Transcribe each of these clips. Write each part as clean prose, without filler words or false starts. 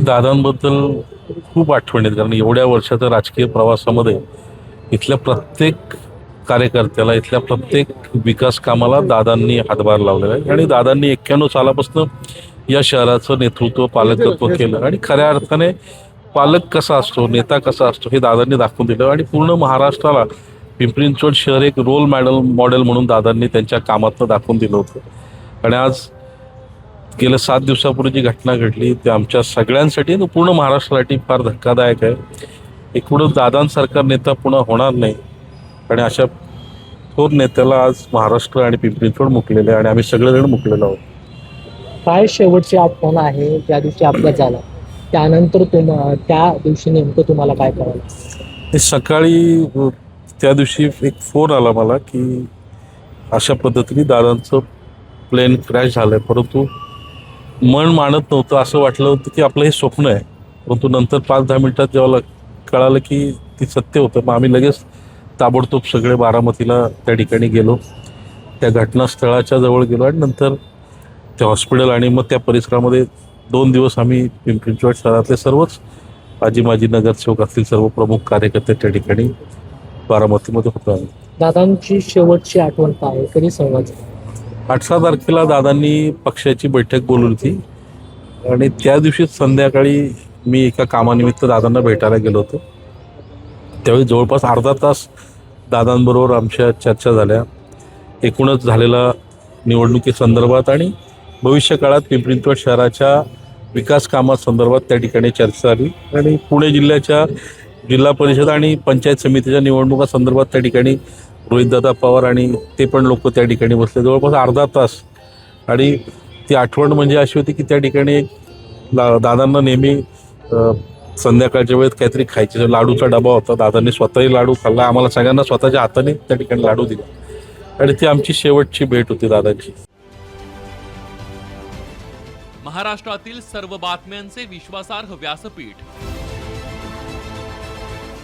दादांबद्दल खूप आठवणी आहेत, कारण एवढ्या वर्षाच्या राजकीय प्रवासामध्ये इथल्या प्रत्येक कार्यकर्त्याला, इथल्या प्रत्येक विकास कामाला दादांनी हातभार लावलेला आहे. आणि दादांनी 91 सालापासून या शहराचं नेतृत्व, पालकत्व केलं. आणि खऱ्या अर्थाने पालक कसा असतो, नेता कसा असतो, हे दादांनी दाखवून दिलं. आणि पूर्ण महाराष्ट्राला पिंपरी चिंचवड शहर एक रोल मॉडेल म्हणून दादांनी त्यांच्या कामातनं दाखवून दिलं होतं. आणि आज गेल्या 7 दिवसापूर्वी जी घटना घडली ती आमच्या सगळ्यांसाठी आणि पूर्ण महाराष्ट्रासाठी फार धक्कादायक आहे. एकूणच दादांसारखा नेता पुन्हा होणार नाही. आणि अशा थोर नेत्याला आज महाराष्ट्र आणि पिंपरी चिंचवड मुकलेले आहे आणि आम्ही सगळेजण मुकलेलो आहोत. काय शेवटची आठवण आहे ज्या दिवशी अपघात झाला त्यानंतर त्या दिवशी नेमकं तुम्हाला काय कळालं? हे सकाळी त्या दिवशी एक फोन आला मला की अशा पद्धतीने दादांचं प्लेन क्रॅश झालंय. परंतु मन मानत नव्हतं, असं वाटलं होतं की आपलं हे स्वप्न आहे. परंतु नंतर 5-10 मिनिटात जेव्हा कळालं की ती सत्य होतं, मग आम्ही लगेच ताबडतोब सगळे बारामतीला त्या ठिकाणी गेलो. त्या घटनास्थळाच्या जवळ गेलो आणि नंतर त्या हॉस्पिटल आणि मग त्या परिसरामध्ये 2 दिवस आम्ही पिंपरी चिंचवड शहरातले सर्वच माजी नगरसेवक असतील सर्व प्रमुख कार्यकर्ते त्या ठिकाणी बारामतीमध्ये होतो. आम्ही दादांची शेवटची आठवण काय आहे? कधी संवाद झाला? 18 तारखेला दादांनी पक्षाची बैठक बोलवली होती आणि त्या दिवशी संध्याकाळी मी एका कामानिमित्त दादांना भेटायला गेलो होतो. त्यावेळी जवळपास अर्धा तास दादांबरोबर आमच्या चर्चा झाल्या. एकूणच झालेला निवडणुकीसंदर्भात आणि भविष्य काळात पिंपरी चिंचवड शहराच्या विकास कामासंदर्भात त्या ठिकाणी चर्चा झाली. आणि पुणे जिल्ह्याच्या जिल्हा परिषद आणि पंचायत समितीच्या निवडणुकासंदर्भात त्या ठिकाणी रोहितदादा पवार आणि ते पण लोक त्या ठिकाणी बसले जवळपास अर्धा तास. आणि ती आठवण म्हणजे अशी होती की त्या ठिकाणी दादांना नेहमी संध्याकाळच्या वेळेत काहीतरी खायचे लाडूचा डबा होता. दादांनी स्वतःही लाडू खाल्ला, आम्हाला सगळ्यांना स्वतःच्या हाताने त्या ठिकाणी लाडू दिला. आणि ती आमची शेवटची भेट होती दादांची. महाराष्ट्रातील सर्व बातम्यांचे विश्वासार्ह व्यासपीठ,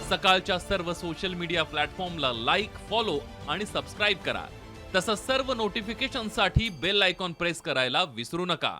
सकाळच्या सर्व सोशल मीडिया प्लॅटफॉर्मला लाईक, फॉलो आणि सबस्क्राईब करा. तसंच सर्व नोटिफिकेशनसाठी बेल आयकॉन प्रेस करायला विसरू नका.